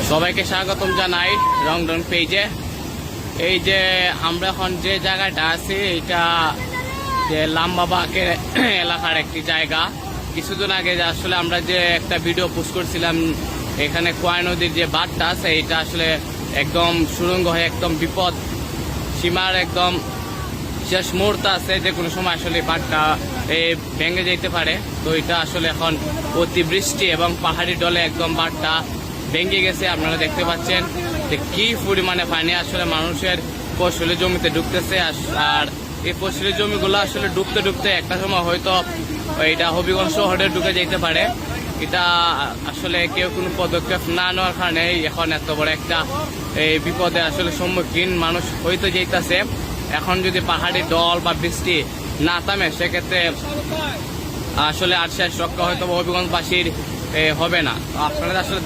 সবাইকে স্বাগতম জানাই রংডন পেজে। এই যে আমরা এখন যে জায়গাটা আছি এটা যে লাম্বাবাগের এলাকার একটি জায়গা। কিছুদিন আগে যে আসলে আমরা যে একটা ভিডিও পোস্ট করছিলাম, এখানে কোয়া নদীর যে বাঁধটা আছে এটা আসলে একদম সুড়ঙ্গ হয়ে একদম বিপদ সীমার একদম শেষ মুহূর্ত আছে, যে কোনো সময় আসলে বাঁধটা ভেঙে যেতে পারে। তো এটা আসলে এখন অতিবৃষ্টি এবং পাহাড়ি ডলে একদম বাঁধটা ভেঙে গেছে। আপনারা দেখতে পাচ্ছেন যে কি পরিমাণে পানি আসলে মানুষের ফসলের জমিতে ঢুকতেছে। আর এই ফসলের জমিগুলো আসলে ডুবতে ডুবতে একটা সময় হয়তো এটা হবিগঞ্জ শহরে ঢুকে যেতে পারে। এটা আসলে কেউ কোনো পদক্ষেপ না নেওয়ার কারণে এখন এত বড় একটা বিপদে আসলে সম্মুখীন মানুষ হইতে যেতেছে। এখন যদি পাহাড়ি ডল বা বৃষ্টি না থামে সেক্ষেত্রে আসলে আর শেষ রক্ষা হয়তো হবিগঞ্জবাসীর হবে না। আপনারা আসলে